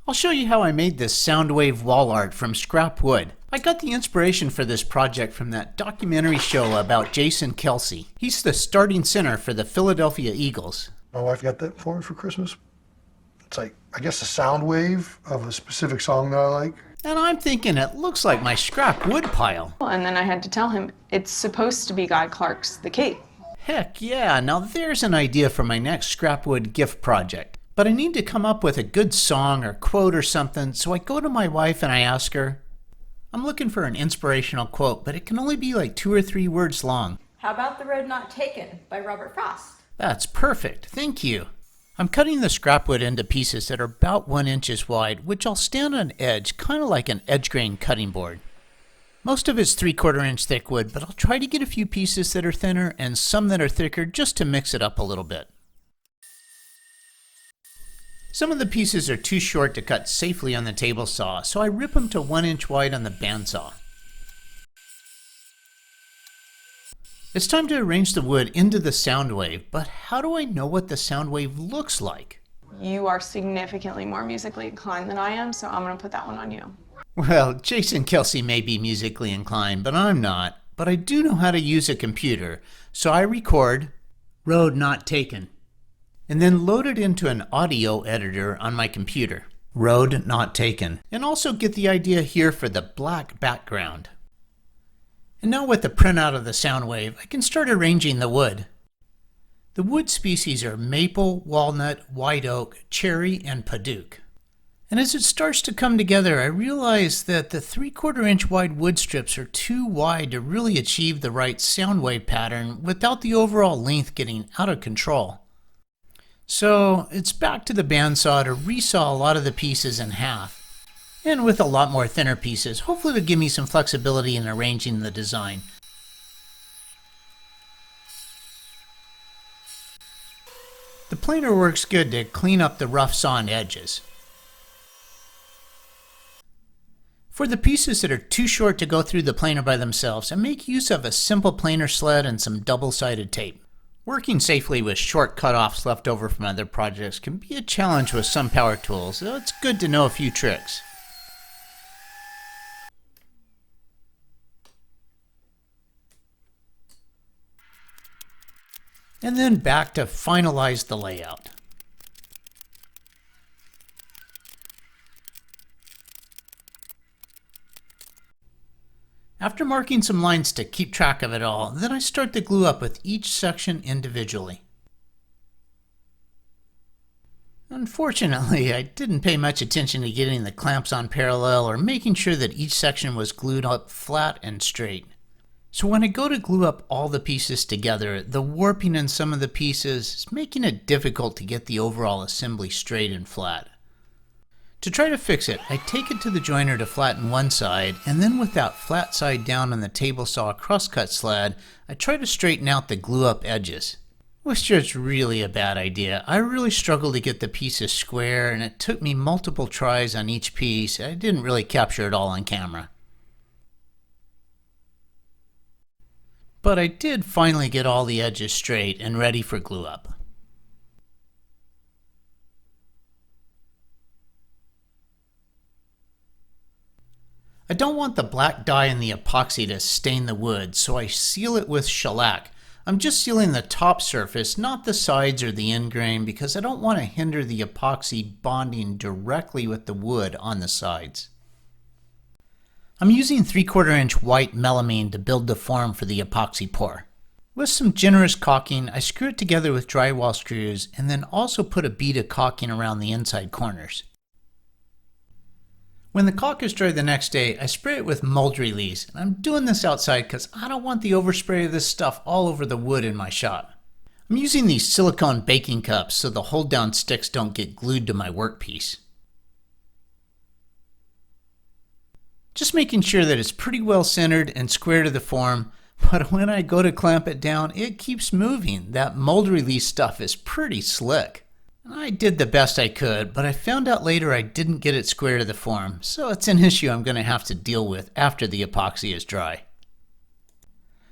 I'll show you how I made this Soundwave wall art from scrap wood. I got the inspiration for this project from that documentary show about Jason Kelce. He's the starting center for the Philadelphia Eagles. My wife got that for me for Christmas. It's like, I guess, a sound wave of a specific song that I like. And I'm thinking it looks like my scrap wood pile. And then I had to tell him it's supposed to be Guy Clark's The Cape. Heck yeah, now there's an idea for my next scrap wood gift project. But I need to come up with a good song or quote or something, so I go to my wife and I ask her, I'm looking for an inspirational quote, but it can only be like 2 or 3 words long. How about The Road Not Taken by Robert Frost? That's perfect, thank you. I'm cutting the scrap wood into pieces that are about 1 inch wide, which I'll stand on edge, kind of like an edge grain cutting board. Most of it's 3/4 inch thick wood, but I'll try to get a few pieces that are thinner and some that are thicker just to mix it up a little bit. Some of the pieces are too short to cut safely on the table saw, so I rip them to 1 inch wide on the bandsaw. It's time to arrange the wood into the Soundwave, but how do I know what the Soundwave looks like? You are significantly more musically inclined than I am, so I'm going to put that one on you. Well, Jason Kelce may be musically inclined, but I'm not. But I do know how to use a computer, so I record Road Not Taken, and then load it into an audio editor on my computer, Road Not Taken, and also get the idea here for the black background. And now with the printout of the Soundwave, I can start arranging the wood. The wood species are maple, walnut, white oak, cherry, and padauk. And as it starts to come together, I realize that the 3/4 inch wide wood strips are too wide to really achieve the right Soundwave pattern without the overall length getting out of control. So it's back to the bandsaw to resaw a lot of the pieces in half. And with a lot more thinner pieces, hopefully it'll give me some flexibility in arranging the design. The planer works good to clean up the rough sawn edges. For the pieces that are too short to go through the planer by themselves, I make use of a simple planer sled and some double-sided tape. Working safely with short cutoffs left over from other projects can be a challenge with some power tools, so it's good to know a few tricks. And then back to finalize the layout. After marking some lines to keep track of it all, then I start the glue up with each section individually. Unfortunately, I didn't pay much attention to getting the clamps on parallel or making sure that each section was glued up flat and straight. So when I go to glue up all the pieces together, the warping in some of the pieces is making it difficult to get the overall assembly straight and flat. To try to fix it, I take it to the joiner to flatten one side, and then with that flat side down on the table saw crosscut sled, I try to straighten out the glue up edges. Which is really a bad idea. I really struggled to get the pieces square, and it took me multiple tries on each piece. I didn't really capture it all on camera. But I did finally get all the edges straight and ready for glue up. I don't want the black dye in the epoxy to stain the wood, so I seal it with shellac. I'm just sealing the top surface, not the sides or the end grain, because I don't want to hinder the epoxy bonding directly with the wood on the sides. I'm using 3/4 inch white melamine to build the form for the epoxy pour. With some generous caulking, I screw it together with drywall screws and then also put a bead of caulking around the inside corners. When the caulk is dry the next day, I spray it with mold release, and I'm doing this outside because I don't want the overspray of this stuff all over the wood in my shop. I'm using these silicone baking cups so the hold down sticks don't get glued to my workpiece. Just making sure that it's pretty well centered and square to the form, but when I go to clamp it down, it keeps moving. That mold release stuff is pretty slick. I did the best I could, but I found out later I didn't get it square to the form, so it's an issue I'm going to have to deal with after the epoxy is dry.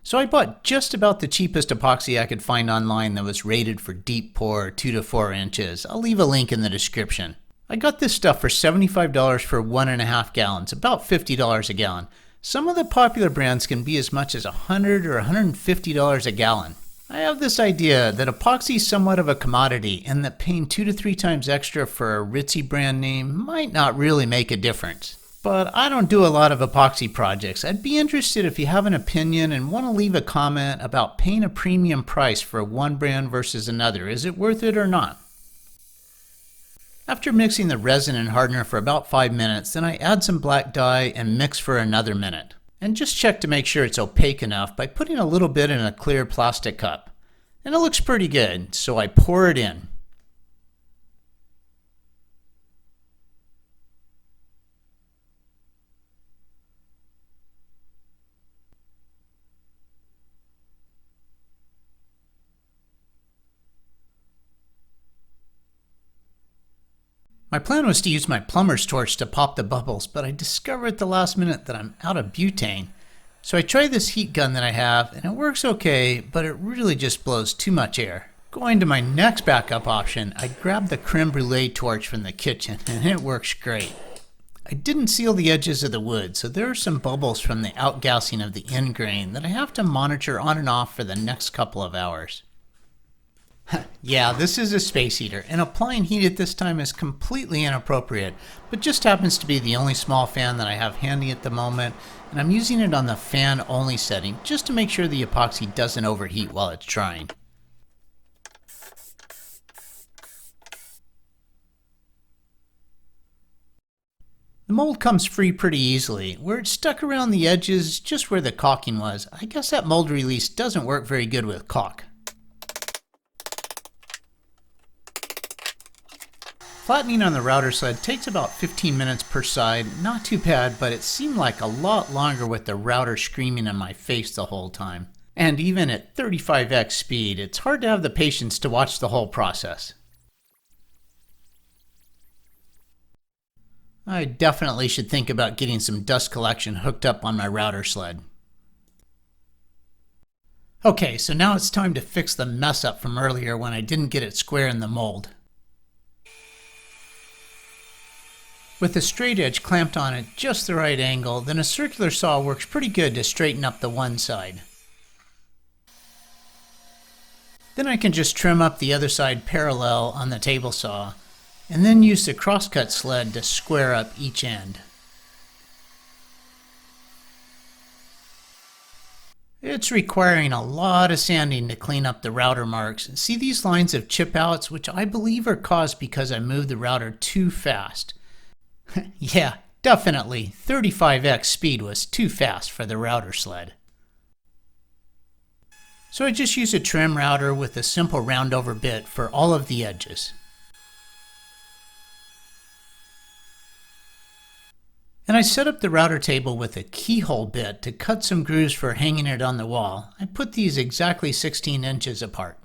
So I bought just about the cheapest epoxy I could find online that was rated for deep pour 2 to 4 inches. I'll leave a link in the description. I got this stuff for $75 for 1.5 gallons, about $50 a gallon. Some of the popular brands can be as much as $100 or $150 a gallon. I have this idea that epoxy is somewhat of a commodity and that paying 2 to 3 times extra for a ritzy brand name might not really make a difference. But I don't do a lot of epoxy projects. I'd be interested if you have an opinion and want to leave a comment about paying a premium price for one brand versus another. Is it worth it or not? After mixing the resin and hardener for about 5 minutes, then I add some black dye and mix for another minute. And just check to make sure it's opaque enough by putting a little bit in a clear plastic cup. And it looks pretty good, so I pour it in. My plan was to use my plumber's torch to pop the bubbles, but I discovered at the last minute that I'm out of butane. So I tried this heat gun that I have, and it works okay, but it really just blows too much air. Going to my next backup option, I grabbed the creme brulee torch from the kitchen, and it works great. I didn't seal the edges of the wood, so there are some bubbles from the outgassing of the end grain that I have to monitor on and off for the next couple of hours. Yeah, this is a space heater, and applying heat at this time is completely inappropriate, but just happens to be the only small fan that I have handy at the moment, and I'm using it on the fan only setting just to make sure the epoxy doesn't overheat while it's drying. The mold comes free pretty easily. Where it's stuck around the edges, just where the caulking was, I guess that mold release doesn't work very good with caulk. Flattening on the router sled takes about 15 minutes per side. Not too bad, but it seemed like a lot longer with the router screaming in my face the whole time. And even at 35x speed, it's hard to have the patience to watch the whole process. I definitely should think about getting some dust collection hooked up on my router sled. Okay, so now it's time to fix the mess up from earlier when I didn't get it square in the mold. With the straight edge clamped on at just the right angle, then a circular saw works pretty good to straighten up the one side. Then I can just trim up the other side parallel on the table saw, and then use the crosscut sled to square up each end. It's requiring a lot of sanding to clean up the router marks. See these lines of chip outs, which I believe are caused because I moved the router too fast. Yeah, definitely 35x speed was too fast for the router sled. So I just use a trim router with a simple round over bit for all of the edges. And I set up the router table with a keyhole bit to cut some grooves for hanging it on the wall. I put these exactly 16 inches apart.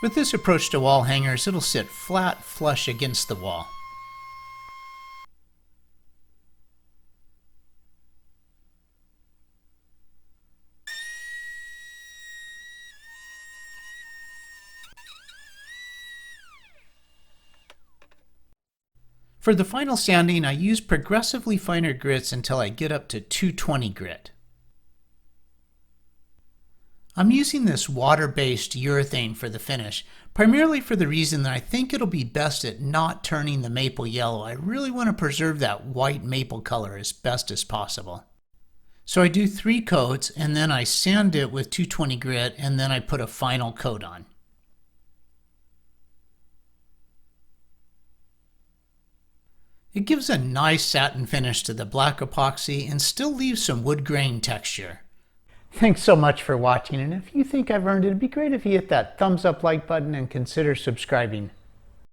With this approach to wall hangers, it'll sit flat, flush against the wall. For the final sanding, I use progressively finer grits until I get up to 220 grit. I'm using this water-based urethane for the finish, primarily for the reason that I think it'll be best at not turning the maple yellow. I really want to preserve that white maple color as best as possible. So I do 3 coats, and then I sand it with 220 grit, and then I put a final coat on. It gives a nice satin finish to the black epoxy and still leaves some wood grain texture. Thanks so much for watching, and if you think I've earned it, it'd be great if you hit that thumbs up like button and consider subscribing.